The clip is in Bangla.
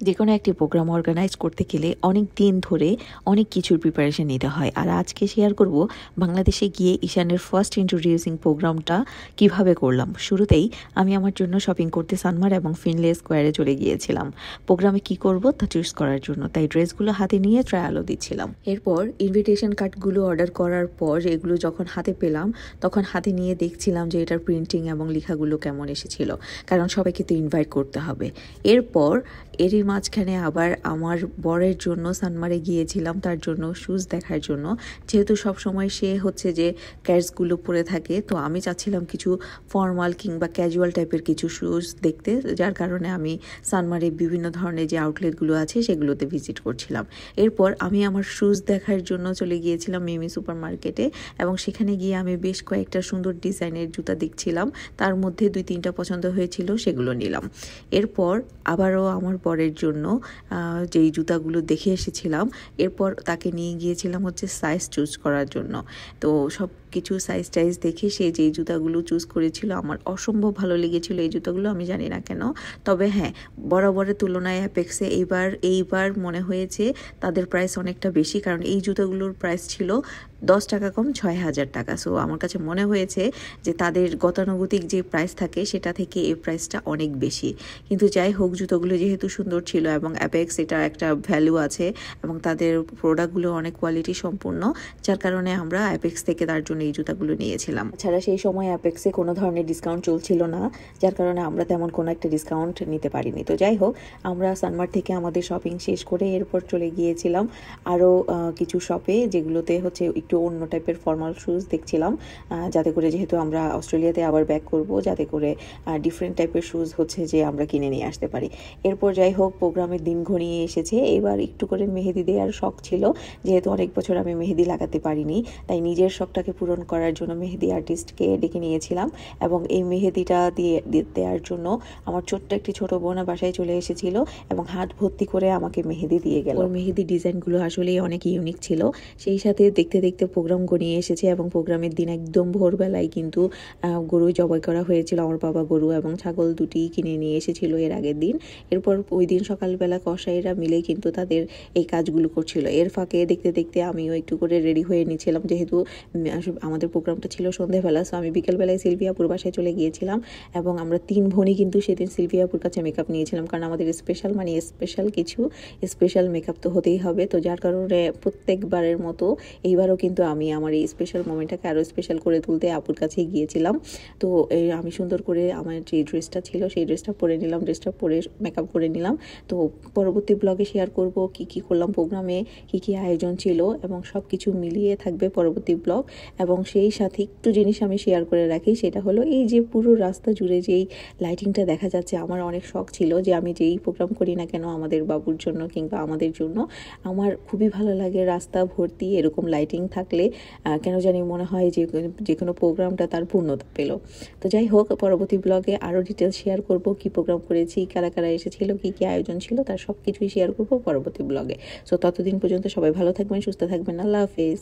যেকোনো একটি প্রোগ্রাম অর্গানাইজ করতে গেলে অনেক দিন ধরে অনেক কিছুর প্রিপারেশন নিতে হয়। আর আজকে শেয়ার করব বাংলাদেশে গিয়ে ঈশানের ফার্স্ট ইন্ট্রোডিউসিং প্রোগ্রামটা কিভাবে করলাম। শুরুতেই আমি আমার জন্য শপিং করতে সানমার এবং ফিনলে স্কোয়ারে চলে গিয়েছিলাম প্রোগ্রামে কি করব তা চুজ করার জন্য। তাই ড্রেসগুলো হাতে নিয়ে ট্রায়ালও দিচ্ছিলাম। এরপর ইনভিটেশন কার্ডগুলো অর্ডার করার পর এগুলো যখন হাতে পেলাম তখন হাতে নিয়ে দেখছিলাম যে এটার প্রিন্টিং এবং লেখাগুলো কেমন এসেছিল, কারণ সবাইকে তো ইনভাইট করতে হবে। এরপর এরই মাঝখানে আবার আমার বরের জন্য সানমারে গিয়েছিলাম তার জন্য শুজ দেখার জন্য। যেহেতু সব সময় সে হচ্ছে যে ক্যাটসগুলো পরে থাকে, তো আমি চাচ্ছিলাম কিছু ফর্মাল কিংবা ক্যাজুয়াল টাইপের কিছু শুজ দেখতে, যার কারণে আমি সানমারে বিভিন্ন ধরনের যে আউটলেটগুলো আছে সেগুলোতে ভিজিট করছিলাম। এরপর আমি আমার শুজ দেখার জন্য চলে গিয়েছিলাম মিমি সুপার মার্কেটে, এবং সেখানে গিয়ে আমি বেশ কয়েকটা সুন্দর ডিজাইনের জুতা দেখছিলাম। তার মধ্যে 2-3টা পছন্দ হয়েছিল, সেগুলো নিলাম। এরপর আবারও আমার বরের জন্য যেই জুতাগুলো দেখে এসেছিলাম, এরপর তাকে নিয়ে গিয়েছিলাম হচ্ছে সাইজ চুজ করার জন্য। তো সব কিছু সাইজ টাইজ দেখে সে যেই জুতাগুলো চুজ করেছিল আমার অসম্ভব ভালো লেগেছিল এই জুতাগুলো, আমি জানি না কেন। তবে হ্যাঁ, বরাবরের তুলনায় অ্যাপেক্সে এইবার মনে হয়েছে তাদের প্রাইস অনেকটা বেশি, কারণ এই জুতাগুলোর প্রাইস ছিল 10 টাকা কম 6,000 টাকা। সো আমার কাছে মনে হয়েছে যে তাদের গতানুগতিক যে প্রাইস থাকে সেটা থেকে এই প্রাইসটা অনেক বেশি। কিন্তু যাই হোক, জুতোগুলো যেহেতু সুন্দর ছিল এবং অ্যাপেক্স এটা একটা ভ্যালু আছে এবং তাদের প্রোডাক্টগুলো অনেক কোয়ালিটি সম্পূর্ণ, যার কারণে আমরা অ্যাপেক্স থেকে তার জন্য এই জুতাগুলো নিয়েছিলাম। ছাড়া সেই সময় অ্যাপেক্সে কোনো ধরনের ডিসকাউন্ট চলছিল না, যার কারণে আমরা তেমন কোনো একটা ডিসকাউন্ট নিতে পারিনি। তো যাই হোক, আমরা সানমার থেকে আমাদের শপিং শেষ করে এরপর চলে গিয়েছিলাম আরও কিছু শপে, যেগুলোতে হচ্ছে একটু অন্য টাইপের ফর্মাল শুজ দেখছিলাম, যাতে করে যেহেতু আমরা অস্ট্রেলিয়াতে আবার ব্যাক করব, যাতে করে ডিফারেন্ট টাইপের শুজ হচ্ছে যে আমরা কিনে নিয়ে আসতে পারি। এরপর যাই হোক, প্রোগ্রামের দিন ঘনিয়ে এসেছে। এবার একটু করে মেহেদি দেওয়ার শখ ছিল, যেহেতু অনেক বছর আমি মেহেদি লাগাতে পারিনি, তাই নিজের শখটাকে পূরণ করার জন্য মেহেদি আর্টিস্টকে ডেকে নিয়েছিলাম। এবং এই মেহেদিটা দেওয়ার জন্য আমার একটি ছোট বোন বাসায় চলে এসেছিল এবং হাত ভর্তি করে আমাকে মেহেদি দিয়ে গেল। ওর মেহেদি ডিজাইনগুলো আসলেই অনেক ইউনিক ছিল। সেই সাথে দেখতে দেখতে প্রোগ্রাম গনিয়ে এসেছে এবং প্রোগ্রামের দিন একদম ভোরবেলায় কিন্তু গরু জবাই করা হয়েছিল। আমার বাবা গরু এবং ছাগল দুটি কিনে নিয়ে এসেছিল এর আগের দিন। এরপর ওই দিন সকালবেলা কসাইরা মিলে কিন্তু তাদের এই কাজগুলো করছিল। এর ফাঁকে দেখতে দেখতে আমিও একটু করে রেডি হয়ে নিয়েছিলাম, যেহেতু আমাদের প্রোগ্রামটা ছিল সন্ধ্যাবেলা। সো আমি বিকেলবেলায় সিলভিয়াপুর বাসায় চলে গিয়েছিলাম এবং আমরা 3 বোনই কিন্তু সেদিন সিলভিয়াপুর কাছে মেকআপ নিয়েছিলাম, কারণ আমাদের স্পেশাল কিছু স্পেশাল মেকআপ তো হতেই হবে। তো যার কারণে প্রত্যেকবারের মতো এইবারও কিন্তু আমি আমার এই স্পেশাল মোমেন্টটাকে আরও স্পেশাল করে তুলতে আপুর কাছে গিয়েছিলাম। তো আমি সুন্দর করে আমার যে ড্রেসটা ছিল সেই ড্রেসটা পরে নিলাম, ড্রেসটা পরে মেকআপ করে নিলাম। তো পরবর্তী ব্লগে শেয়ার করব কি করলাম প্রোগ্রামে, কি আয়োজন ছিল, এবং সব কিছু মিলিয়ে থাকবে পরবর্তী ব্লগ। এবং সেই সাথে একটু জিনিস আমি শেয়ার করে রাখি, সেটা হলো এই যে পুরো রাস্তা জুড়ে যেই লাইটিংটা দেখা যাচ্ছে, আমার অনেক শখ ছিল যে আমি যেই প্রোগ্রাম করি না কেন আমাদের বাবুর জন্য কিংবা আমাদের জন্য, আমার খুবই ভালো লাগে রাস্তা ভর্তি এরকম লাইটিং থাকলে। কেন জানি মনে হয় যে কোনো প্রোগ্রামটা তার পূর্ণতা পেল। তো যাই হোক, পরবর্তী ব্লগে আরও ডিটেলস শেয়ার করব, কি প্রোগ্রাম করেছি, কারা কারা এসেছিল, কি আয়োজন ছিল, তার সব কিছুই শেয়ার করব পরবর্তী ব্লগে। সো ততদিন পর্যন্ত সবাই ভালো থাকবেন, সুস্থ থাকবেন। আল্লাহ হাফেজ।